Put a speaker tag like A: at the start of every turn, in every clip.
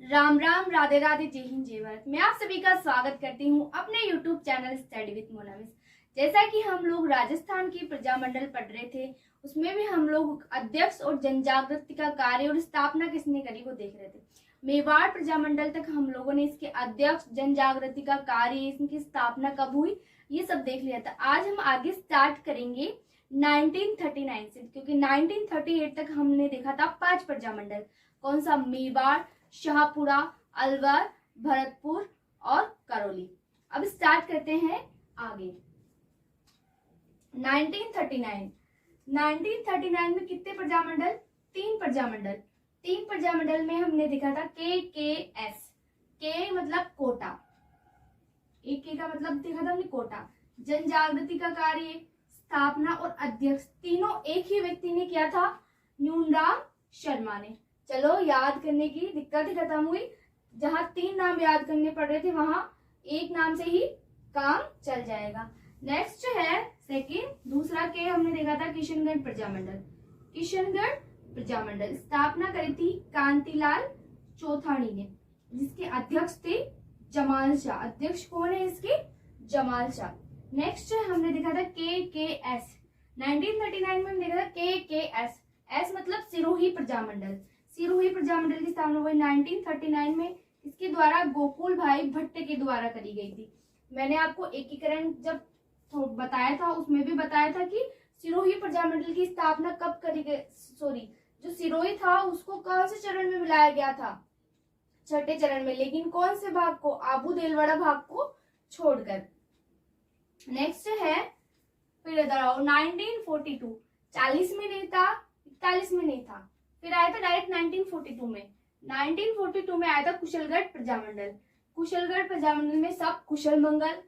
A: राम राम, राधे राधे, जय हिंद, जय भारत। मैं आप सभी का स्वागत करती हूँ अपने YouTube चैनल स्टडी विद मोनामिस। जैसा कि हम लोग राजस्थान की प्रजामंडल पढ़ रहे थे, उसमें भी हम लोग अध्यक्ष और जनजागृति का कार्य और स्थापना किसने करी वो देख रहे थे। मेवाड़ प्रजामंडल तक हम लोगों ने इसके अध्यक्ष, जनजागृति का कार्य, इसकी स्थापना कब हुई, ये सब देख लिया था। आज हम आगे स्टार्ट करेंगे 1939 से, क्योंकि 1938 तक हमने देखा था 5 प्रजामंडल। कौन सा? मेवाड़, शाहपुरा, अलवर, भरतपुर और करौली। अब स्टार्ट करते हैं आगे। 1939 में कितने प्रजामंडल? 3 प्रजामंडल। 3 प्रजामंडल में हमने देखा था KKS। के मतलब कोटा, एक के का मतलब देखा था हमने कोटा। जनजागृति का कार्य, स्थापना और अध्यक्ष तीनों एक ही व्यक्ति ने किया था, न्यूनराम शर्मा ने। चलो, याद करने की दिक्कत ही खत्म हुई। जहां 3 नाम याद करने पड़ रहे थे वहां एक नाम से ही काम चल जाएगा। नेक्स्ट है सेकंड, दूसरा के हमने देखा था किशनगढ़ प्रजामंडल। किशनगढ़ प्रजामंडल स्थापना करी थी कांतिलाल चौथानी ने, जिसके अध्यक्ष थे जमाल शाह। अध्यक्ष कौन है इसके? जमाल शाह। नेक्स्ट हमने देखा था KKS। 1939 में हमने देखा था KKS। एस मतलब सिरोही प्रजामंडल। सिरोही प्रजामंडल की स्थापना हुई 1939 में। इसके द्वारा गोकुल भाई भट्ट के द्वारा करी गई थी। मैंने आपको एकीकरण जब बताया था उसमें भी बताया था कि सिरोही प्रजामंडल की स्थापना कब करी गई। जो सिरोही था उसको कौन से चरण में मिलाया गया था? छठे चरण में। लेकिन कौन से भाग को? आबू देलवाड़ा भाग को छोड़कर। नेक्स्ट है फिर इधर आओ 1942। 40 में नहीं था, 41 में नहीं था, फिर आया था डायरेक्ट 1942 में। 1942 में आया था कुशलगढ़ प्रजामंडल। कुशलगढ़ प्रजामंडल में सब कुशल मंगल।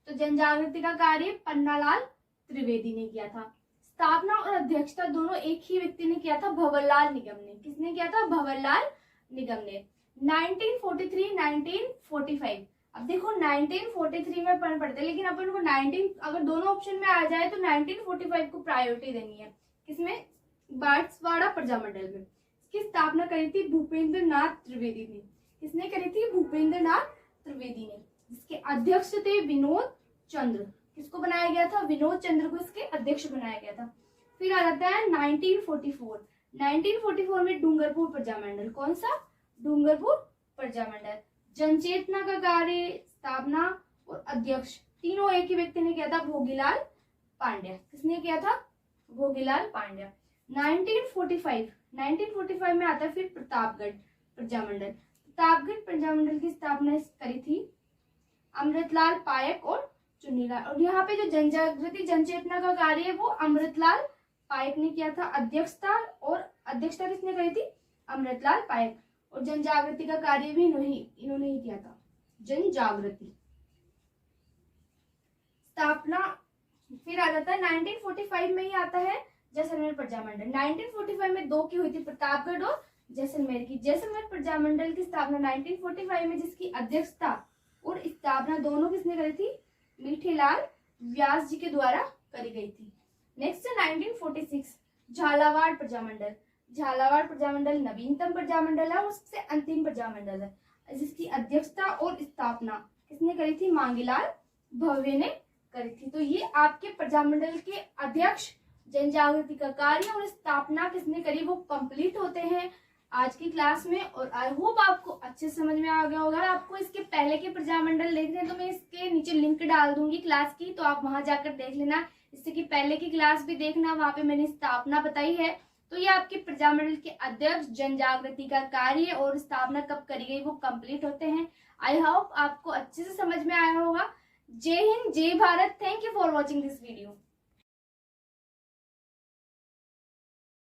A: तो जनजागृति का कार्य पन्नालाल त्रिवेदी ने किया था। स्थापना और अध्यक्षता दोनों एक ही व्यक्ति ने किया था, भंवरलाल निगम ने। किसने किया था? भंवरलाल निगम ने। 1943, 1945। अब देखो 1943 में अपन पढ़ते, लेकिन अपन को 19 अगर दोनों ऑप्शन में आ जाए तो 1945 को प्रायोरिटी देनी है। किसमें? बांसवाड़ा प्रजामंडल में। इसकी स्थापना करी थी भूपेंद्र नाथ त्रिवेदी ने। किसने करी थी? भूपेंद्र नाथ त्रिवेदी ने। जिसके अध्यक्ष थे विनोद चंद्र। किसको बनाया गया था? विनोद चंद्र को इसके अध्यक्ष बनाया गया था। फिर आ जाता है 1944। 1944 में डूंगरपुर प्रजामंडल। कौन सा? डूंगरपुर प्रजामंडल। जनचेतना का कार्य, स्थापना और अध्यक्ष तीनों एक ही व्यक्ति ने किया था, भोगीलाल पांड्या। किसने किया था? भोगीलाल पांड्या। 1945 में आता है फिर प्रतापगढ़ प्रजामंडल। प्रतापगढ़ प्रजामंडल की स्थापना करी थी अमृतलाल पायक और चुन्नीलाल। और यहाँ पे जो जनजागृति जनचेतना का कार्य है वो अमृतलाल पायक ने किया था। अध्यक्षता किसने करी थी? अमृतलाल पायक। और जनजागृति का कार्य भी इन्होंने ही किया था। जनजागृति स्थापना फिर आ जाता है 1945 में ही आता है जैसलमेर प्रजामंडल। 1945 में 2 की हुई थी, प्रतापगढ़ और जैसलमेर की। जैसलमेर प्रजामंडल की स्थापना 1945 में, जिसकी अध्यक्षता और स्थापना दोनों किसने करी थी? मीठेलाल व्यास जी के द्वारा करी गई थी। नेक्स्ट 1946 झालावाड़ प्रजामंडल। झालावाड़ प्रजामंडल नवीनतम प्रजामंडल है और सबसे अंतिम प्रजामंडल है, जिसकी अध्यक्षता और स्थापना किसने करी थी? मांगीलाल भव्य ने करी थी। तो ये आपके प्रजामंडल के अध्यक्ष, जनजागृति का कार्य और स्थापना किसने करी वो कंप्लीट होते हैं आज की क्लास में। और आई होप आपको अच्छे समझ में आ गया होगा। अगर आपको इसके पहले के प्रजामंडल देखने हैं तो मैं इसके नीचे लिंक डाल दूंगी क्लास की, तो आप वहां जाकर देख लेना। इससे की पहले की क्लास भी देखना, वहां पे मैंने स्थापना बताई है। तो ये आपके प्रजामंडल के अध्यक्ष, जनजागृति का कार्य और स्थापना कब करी गई वो कंप्लीट होते हैं। आई होप आपको अच्छे से समझ में आया होगा। जय हिंद, जय Bharat. Thank you for watching this video.